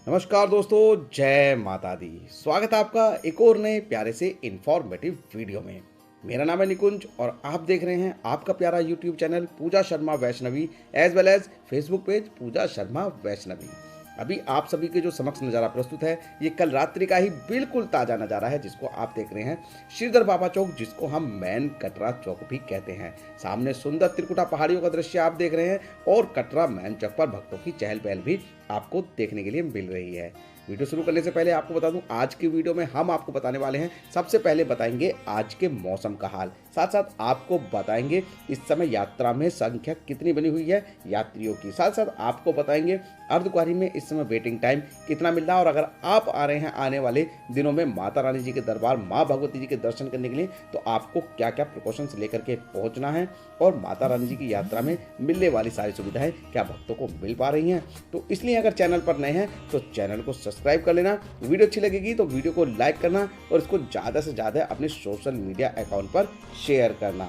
नमस्कार दोस्तों, जय माता दी। स्वागत है आपका एक और नए प्यारे से इंफॉर्मेटिव वीडियो में। मेरा नाम है निकुंज और आप देख रहे हैं आपका प्यारा YouTube channel Pooja Sharma Vaishnavi as well as Facebook page Pooja Sharma Vaishnavi. अभी आप सभी के जो समक्ष नज़ारा प्रस्तुत है ये कल रात्रि का ही बिल्कुल ताज़ा नज़ारा है, जिसको आप देख रहे हैं श्रीधर बाबा चौक, जिसको हम मैन कटरा चौक भी कहते हैं। सामने सुंदर त्रिकुटा पहाड़ियों का दृश्य आप देख रहे हैं और कटरा मैन चौक पर भक्तों की चहल पहल भी आपको देखने के लिए मिल रही है। वीडियो शुरू करने से पहले आपको बता दूं, आज की वीडियो में हम आपको बताने वाले हैं, सबसे पहले बताएंगे आज के मौसम का हाल, साथ साथ आपको बताएंगे इस समय यात्रा में संख्या कितनी बनी हुई है यात्रियों की, साथ साथ आपको बताएंगे अर्धकुंवारी में इस समय वेटिंग टाइम कितना मिल रहा है। और अगर आप आ रहे हैं आने वाले दिनों में माता रानी जी के दरबार, माँ भगवती जी के दर्शन करने के लिए, तो आपको क्या क्या प्रिकॉशंस लेकर के पहुंचना है और माता रानी जी की यात्रा में मिलने वाली सारी सुविधाएं क्या भक्तों को मिल पा रही हैं। तो इसलिए अगर चैनल पर नए हैं तो चैनल को सब्सक्राइब कर लेना, वीडियो अच्छी लगेगी तो वीडियो को लाइक करना और इसको ज़्यादा से ज़्यादा अपने सोशल मीडिया अकाउंट पर शेयर करना।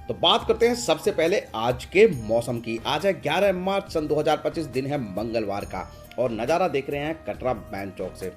तो बात करते हैं सबसे पहले आज के मौसम की। आज है 11 मार्च सन 2025, दिन है मंगलवार का और नज़ारा देख रहे हैं कटरा मैन चौक से।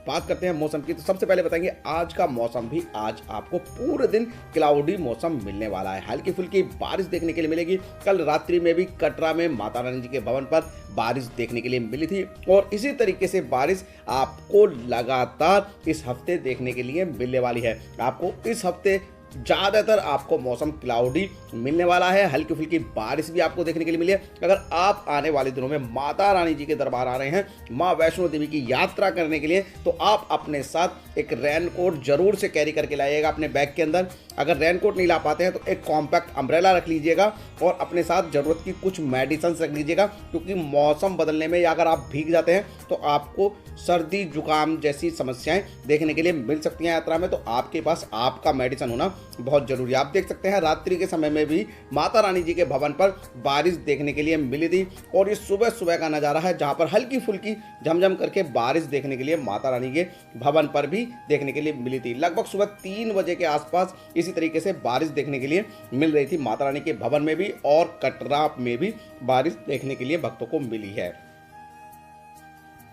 बात करते हैं मौसम की, तो सबसे पहले बताएंगे आज का मौसम भी आज आपको पूरे दिन क्लाउडी मौसम मिलने वाला है। हल्की फुल्की बारिश देखने के लिए मिलेगी। कल रात्रि में भी कटरा में माता रानी जी के भवन पर बारिश देखने के लिए मिली थी और इसी तरीके से बारिश आपको लगातार इस हफ्ते देखने के लिए मिलने वाली है। आपको इस हफ्ते ज़्यादातर आपको मौसम क्लाउडी मिलने वाला है, हल्की फुल्की बारिश भी आपको देखने के लिए मिली है। अगर आप आने वाले दिनों में माता रानी जी के दरबार आ रहे हैं, माँ वैष्णो देवी की यात्रा करने के लिए, तो आप अपने साथ एक रेनकोट जरूर से कैरी करके लाइएगा अपने बैग के अंदर। अगर रेनकोट नहीं ला पाते हैं तो एक कॉम्पैक्ट अम्ब्रेला रख लीजिएगा और अपने साथ ज़रूरत की कुछ मेडिसिन रख लीजिएगा, क्योंकि मौसम बदलने में या अगर आप भीग जाते हैं तो आपको सर्दी जुकाम जैसी समस्याएं देखने के लिए मिल सकती हैं यात्रा में। तो आपके पास आपका मेडिसिन होना बहुत जरूरी है। आप देख सकते हैं रात्रि के समय में भी माता रानी जी के भवन पर बारिश देखने के लिए मिली थी और ये सुबह सुबह का नज़ारा है, जहां पर हल्की फुल्की झमझम करके बारिश देखने के लिए माता रानी के भवन पर भी देखने के लिए मिली थी। लगभग सुबह 3 बजे के आसपास इसी तरीके से बारिश देखने के लिए मिल रही थी माता रानी के भवन में भी और कटरा में भी बारिश देखने के लिए भक्तों को मिली है।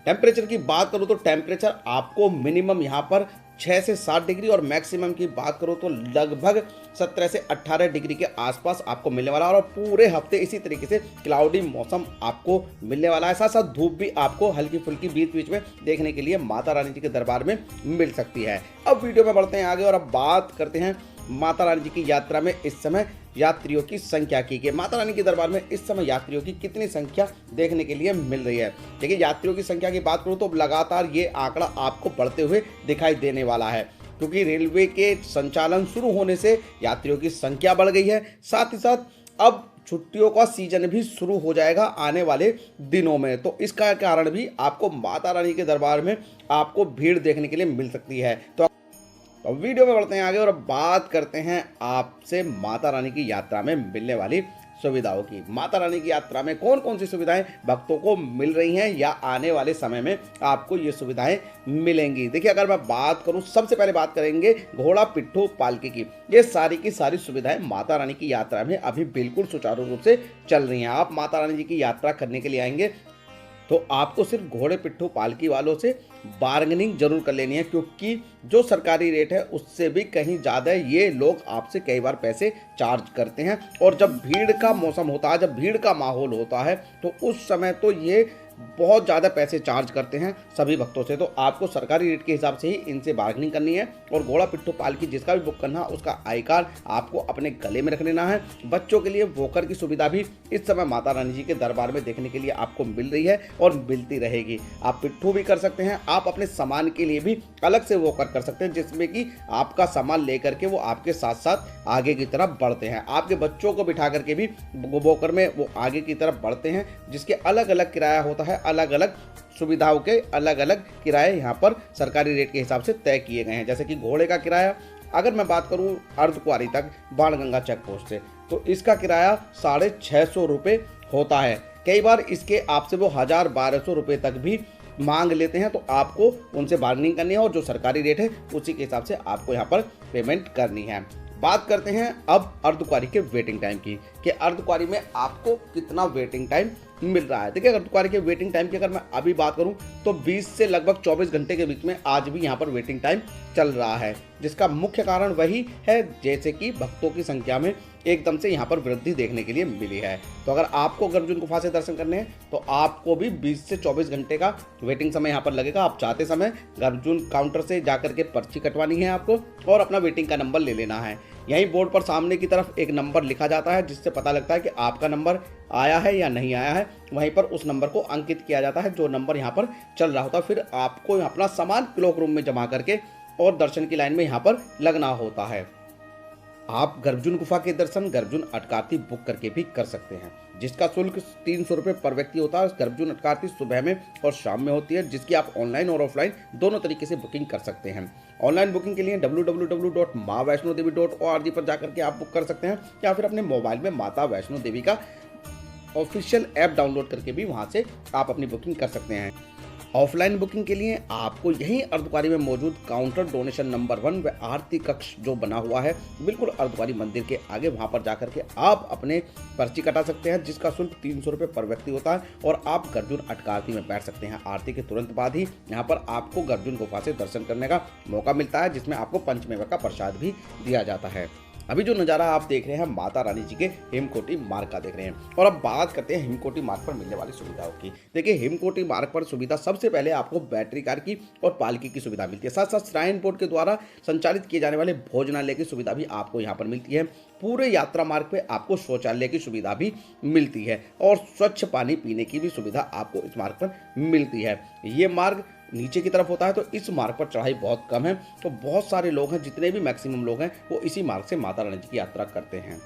टेम्परेचर की बात करूं तो टेम्परेचर आपको मिनिमम यहां पर 6 से 7 डिग्री और मैक्सिमम की बात करो तो लगभग 17 से 18 डिग्री के आसपास आपको मिलने वाला है और पूरे हफ्ते इसी तरीके से क्लाउडी मौसम आपको मिलने वाला है। साथ साथ धूप भी आपको हल्की फुल्की बीच बीच में देखने के लिए माता रानी जी के दरबार में मिल सकती है। अब वीडियो में बढ़ते हैं आगे और अब बात करते हैं माता रानी जी की यात्रा में इस समय यात्रियों की संख्या की कि माता रानी के दरबार में इस समय यात्रियों की कितनी संख्या देखने के लिए मिल रही है। देखिए, यात्रियों की संख्या की बात करूं तो लगातार ये आंकड़ा आपको बढ़ते हुए दिखाई देने वाला है, क्योंकि रेलवे के संचालन शुरू होने से यात्रियों की संख्या बढ़ गई है। साथ ही साथ अब छुट्टियों का सीजन भी शुरू हो जाएगा आने वाले दिनों में, तो इसका कारण भी आपको माता रानी के दरबार में आपको भीड़ देखने के लिए मिल सकती है। तो वीडियो में बढ़ते हैं आगे और अब बात करते हैं आपसे माता रानी की यात्रा में मिलने वाली सुविधाओं की। माता रानी की यात्रा में कौन कौन सी सुविधाएं भक्तों को मिल रही हैं या आने वाले समय में आपको ये सुविधाएं मिलेंगी। देखिए, अगर मैं बात करूं, सबसे पहले बात करेंगे घोड़ा पिट्ठू पालकी की। ये सारी की सारी सुविधाएं माता रानी की यात्रा में अभी बिल्कुल सुचारू रूप से चल रही हैं। आप माता रानी जी की यात्रा करने के लिए आएंगे तो आपको सिर्फ घोड़े पिट्ठू पालकी वालों से बार्गेनिंग जरूर कर लेनी है, क्योंकि जो सरकारी रेट है उससे भी कहीं ज़्यादा ये लोग आपसे कई बार पैसे चार्ज करते हैं। और जब भीड़ का मौसम होता है, जब भीड़ का माहौल होता है, तो उस समय तो ये बहुत ज़्यादा पैसे चार्ज करते हैं सभी भक्तों से। तो आपको सरकारी रेट के हिसाब से ही इनसे बार्गेनिंग करनी है। और घोड़ा पिट्ठू पालकी जिसका भी बुक करना है उसका आई कार्ड आपको अपने गले में रख लेना है। बच्चों के लिए वॉकर की सुविधा भी इस समय माता रानी जी के दरबार में देखने के लिए आपको मिल रही है और मिलती रहेगी। आप पिट्ठू भी कर सकते हैं, आप अपने सामान के लिए भी अलग से वॉकर कर सकते हैं, जिसमें कि आपका सामान लेकर के वो आपके साथ साथ आगे की तरफ बढ़ते हैं। आपके बच्चों को बिठा करके भी वॉकर में वो आगे की तरफ बढ़ते हैं, जिसके अलग अलग किराया होता है। अलग अलग सुविधाओं के अलग अलग किराए यहाँ पर सरकारी रेट के हिसाब से तय किए गए हैं। जैसे कि घोड़े का किराया, अगर मैं बात करूँ अर्धकुंवारी तक बाणगंगा चेक पोस्ट से, तो इसका किराया 650 रुपये होता है। कई बार इसके आपसे वो 1000-1200 रुपये तक भी मांग लेते हैं, तो आपको उनसे बार्गेनिंग करनी है और जो सरकारी रेट है उसी के हिसाब से आपको यहाँ पर पेमेंट करनी है। बात करते हैं अब अर्धकुंवारी के वेटिंग टाइम की, कि अर्धकुंवारी में आपको कितना वेटिंग टाइम मिल रहा है। देखिए, अर्धकुंवारी के वेटिंग टाइम की अगर मैं अभी बात करूं तो 20 से लगभग 24 घंटे के बीच में आज भी यहां पर वेटिंग टाइम चल रहा है, जिसका मुख्य कारण वही है जैसे कि भक्तों की संख्या में एकदम से यहां पर वृद्धि देखने के लिए मिली है। तो अगर आपको गर्भजून गुफा से दर्शन करने हैं तो आपको भी 20 से 24 घंटे का वेटिंग समय यहां पर लगेगा। आप चाहते समय गर्भजून काउंटर से जाकर के पर्ची कटवानी है आपको और अपना वेटिंग का नंबर ले लेना है। यहीं बोर्ड पर सामने की तरफ एक नंबर लिखा जाता है, जिससे पता लगता है कि आपका नंबर आया है या नहीं आया है। वहीं पर उस नंबर को अंकित किया जाता है जो नंबर यहाँ पर चल रहा होता है। फिर आपको अपना सामान क्लॉक रूम में जमा करके और दर्शन की लाइन में यहाँ पर लगना होता है। आप गर्भजून गुफा के दर्शन गर्भजून अटकारती बुक करके भी कर सकते हैं, जिसका शुल्क 300 रुपये पर व्यक्ति होता है। गर्भजून अटकारती सुबह में और शाम में होती है, जिसकी आप ऑनलाइन और ऑफलाइन दोनों तरीके से बुकिंग कर सकते हैं। ऑनलाइन बुकिंग के लिए www.maavaishnodevi.org पर जाकर के आप बुक कर सकते हैं, या फिर अपने मोबाइल में माता वैष्णो देवी का ऑफिशियल ऐप डाउनलोड करके भी वहां से आप अपनी बुकिंग कर सकते हैं। ऑफलाइन बुकिंग के लिए आपको यहीं अर्धकुंवारी में मौजूद काउंटर डोनेशन नंबर 1 व आरती कक्ष जो बना हुआ है बिल्कुल अर्धकुंवारी मंदिर के आगे, वहां पर जाकर के आप अपने पर्ची कटा सकते हैं, जिसका शुल्क 300 रुपये पर व्यक्ति होता है। और आप गर्भजून अटकारती में बैठ सकते हैं। आरती के तुरंत बाद ही यहाँ पर आपको गर्भजून गुफा से दर्शन करने का मौका मिलता है, जिसमें आपको पंचमेवा का प्रसाद भी दिया जाता है। अभी जो नज़ारा आप देख रहे हैं माता रानी जी के हेमकोटी मार्ग का देख रहे हैं। और अब बात करते हैं हेमकोटी मार्ग पर मिलने वाली सुविधाओं की। देखिए, हेमकोटी मार्ग पर सुविधा सबसे पहले आपको बैटरी कार की और पालकी की सुविधा मिलती है। साथ साथ श्राइन बोर्ड के द्वारा संचालित किए जाने वाले भोजनालय की सुविधा भी आपको यहाँ पर मिलती है। पूरे यात्रा मार्ग पे आपको शौचालय की सुविधा भी मिलती है और स्वच्छ पानी पीने की भी सुविधा आपको इस मार्ग पर मिलती है। ये मार्ग नीचे की तरफ होता है, तो इस मार्ग पर चढ़ाई बहुत कम है। तो बहुत सारे लोग हैं, जितने भी मैक्सिमम लोग हैं, वो इसी मार्ग से माता रानी जी की यात्रा करते हैं।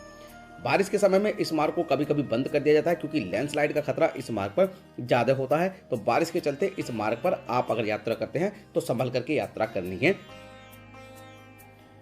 बारिश के समय में इस मार्ग को कभी कभी बंद कर दिया जाता है, क्योंकि लैंडस्लाइड का खतरा इस मार्ग पर ज़्यादा होता है। तो बारिश के चलते इस मार्ग पर आप अगर यात्रा करते हैं तो संभल करके यात्रा करनी है।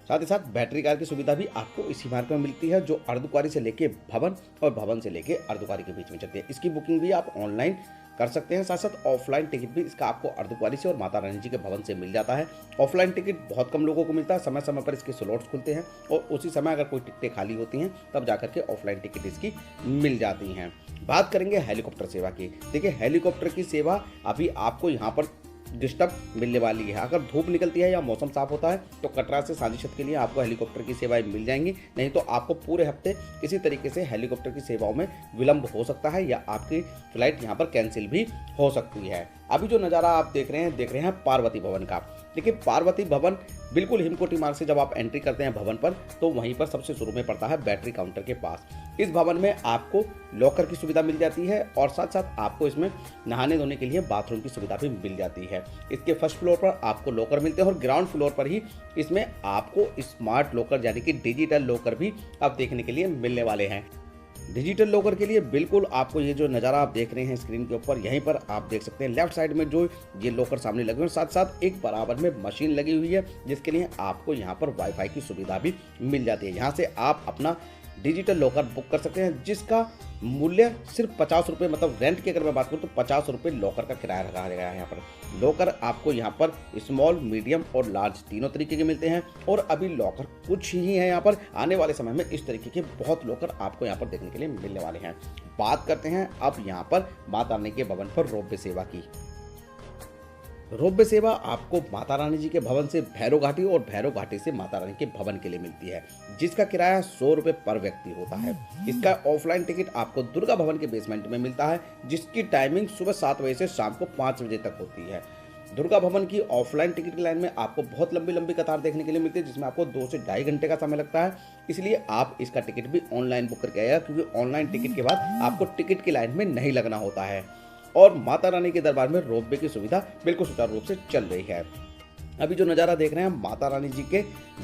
साथ ही साथ बैटरी कार की सुविधा भी आपको इसी मार्ग में मिलती है, जो अर्धकुंवारी से लेके भवन और भवन से लेके अर्धकुंवारी के बीच में चलती है। इसकी बुकिंग भी आप ऑनलाइन कर सकते हैं। साथ साथ ऑफलाइन टिकट भी इसका आपको अर्धकुंवारी से और माता रानी जी के भवन से मिल जाता है। ऑफलाइन टिकट बहुत कम लोगों को मिलता है। समय समय पर इसके स्लॉट्स खुलते हैं और उसी समय अगर कोई टिकटें खाली होती हैं तब जाकर के ऑफलाइन टिकट इसकी मिल जाती हैं। बात करेंगे हेलीकॉप्टर सेवा की। देखिए, हेलीकॉप्टर की सेवा अभी आपको यहाँ पर डिस्टर्ब मिलने वाली है। अगर धूप निकलती है या मौसम साफ होता है तो कटरा से सांझीछत के लिए आपको हेलीकॉप्टर की सेवाएं मिल जाएंगी। नहीं तो आपको पूरे हफ्ते किसी तरीके से हेलीकॉप्टर की सेवाओं में विलंब हो सकता है या आपकी फ्लाइट यहां पर कैंसिल भी हो सकती है। अभी जो नज़ारा आप देख रहे हैं पार्वती भवन का। देखिए, पार्वती भवन बिल्कुल हेमकोटी मार्ग से जब आप एंट्री करते हैं भवन पर, तो वहीं पर सबसे शुरू में पड़ता है बैटरी काउंटर के पास। इस भवन में आपको लॉकर की सुविधा मिल जाती है और साथ साथ आपको इसमें नहाने धोने के लिए बाथरूम की सुविधा भी मिल जाती है। इसके फर्स्ट फ्लोर पर आपको लॉकर मिलते हैं और ग्राउंड फ्लोर पर ही इसमें आपको स्मार्ट लॉकर यानी कि डिजिटल लॉकर भी आप देखने के लिए मिलने वाले हैं। डिजिटल लॉकर के लिए बिल्कुल आपको ये जो नज़ारा आप देख रहे हैं स्क्रीन के ऊपर, यहीं पर आप देख सकते हैं लेफ्ट साइड में जो ये लॉकर सामने लगे हुए हैं, साथ साथ एक बराबर में मशीन लगी हुई है, जिसके लिए आपको यहाँ पर वाईफाई की सुविधा भी मिल जाती है। यहाँ से आप अपना डिजिटल लॉकर बुक कर सकते हैं, जिसका मूल्य सिर्फ 50 रुपये, मतलब रेंट की अगर मैं बात करूँ तो 50 रुपये लॉकर का किराया रखा गया है। यहाँ पर लॉकर आपको यहाँ पर स्मॉल, मीडियम और लार्ज तीनों तरीके के मिलते हैं और अभी लॉकर कुछ ही हैं यहाँ पर। आने वाले समय में इस तरीके के बहुत लॉकर आपको यहाँ पर देखने के लिए मिलने वाले हैं। बात करते हैं अब यहाँ पर माता रानी के भवन पर रोपवे सेवा की। रोपवे सेवा आपको माता रानी जी के भवन से भैरव घाटी और भैरव घाटी से माता रानी के भवन के लिए मिलती है, जिसका किराया 100 रुपये पर व्यक्ति होता है। इसका ऑफलाइन टिकट आपको दुर्गा भवन के बेसमेंट में मिलता है, जिसकी टाइमिंग सुबह 7 बजे से शाम को 5 बजे तक होती है। दुर्गा भवन की ऑफलाइन टिकट की लाइन में आपको बहुत लंबी लंबी कतार देखने के लिए मिलती है, जिसमें आपको 2 से ढाई घंटे का समय लगता है। इसलिए आप इसका टिकट भी ऑनलाइन बुक करके आइएगा, क्योंकि ऑनलाइन टिकट के बाद आपको टिकट की लाइन में नहीं लगना होता है। और माता रानी के दरबार में रोपवे की सुविधा बिल्कुल सुचारू रूप से चल रही है। अभी जो नज़ारा देख रहे हैं माता रानी जी के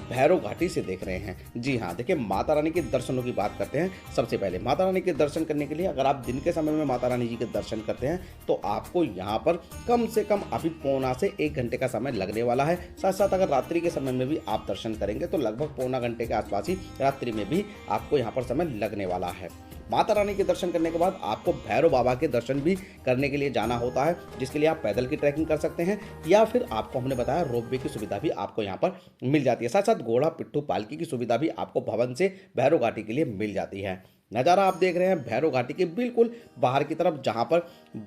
भैरव घाटी से देख रहे हैं। जी हाँ, देखिए, माता रानी के दर्शनों की बात करते हैं। सबसे पहले माता रानी के दर्शन करने के लिए अगर आप दिन के समय में माता रानी जी के दर्शन करते हैं तो आपको यहाँ पर कम से कम अभी पौना से 1 घंटे का समय लगने वाला है। साथ साथ अगर रात्रि के समय में भी आप दर्शन करेंगे तो लगभग पौना घंटे के आसपास ही रात्रि में भी आपको यहाँ पर समय लगने वाला है। माता रानी के दर्शन करने के बाद आपको भैरव बाबा के दर्शन भी करने के लिए जाना होता है, जिसके लिए आप पैदल की ट्रैकिंग कर सकते हैं या फिर आपको हमने बताया रोपवे की सुविधा भी आपको यहाँ पर मिल जाती है। साथ साथ घोड़ा पिट्ठू पालकी की सुविधा भी आपको भवन से भैरव घाटी के लिए मिल जाती है। नज़ारा आप देख रहे हैं भैरव घाटी के बिल्कुल बाहर की तरफ, जहाँ पर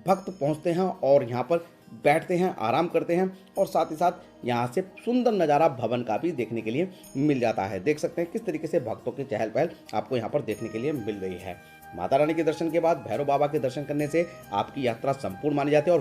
भक्त पहुँचते हैं और यहाँ पर बैठते हैं, आराम करते हैं और साथ ही साथ यहाँ से सुंदर नज़ारा भवन का भी देखने के लिए मिल जाता है। देख सकते हैं किस तरीके से भक्तों की चहल पहल आपको यहाँ पर देखने के लिए मिल रही है। माता रानी के दर्शन के बाद भैरव बाबा के दर्शन करने से आपकी यात्रा संपूर्ण मानी जाती है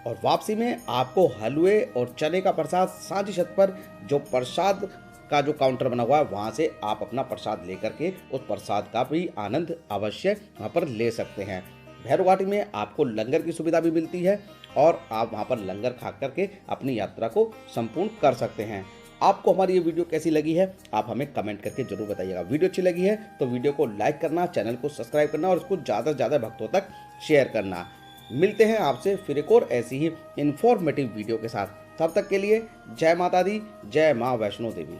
और वापसी में आपको हलवे और चने का प्रसाद सांझी छत पर जो प्रसाद का जो काउंटर बना हुआ है वहाँ से आप अपना प्रसाद लेकर के उस प्रसाद का भी आनंद अवश्य वहाँ पर ले सकते हैं। भैरव घाटी में आपको लंगर की सुविधा भी मिलती है और आप वहाँ पर लंगर खा करके अपनी यात्रा को संपूर्ण कर सकते हैं। आपको हमारी ये वीडियो कैसी लगी है आप हमें कमेंट करके जरूर बताइएगा। वीडियो अच्छी लगी है तो वीडियो को लाइक करना, चैनल को सब्सक्राइब करना और उसको ज़्यादा से ज़्यादा भक्तों तक शेयर करना। मिलते हैं आपसे फिर एक और ऐसी ही इंफॉर्मेटिव वीडियो के साथ। तब तक के लिए जय माता दी, जय माँ वैष्णो देवी।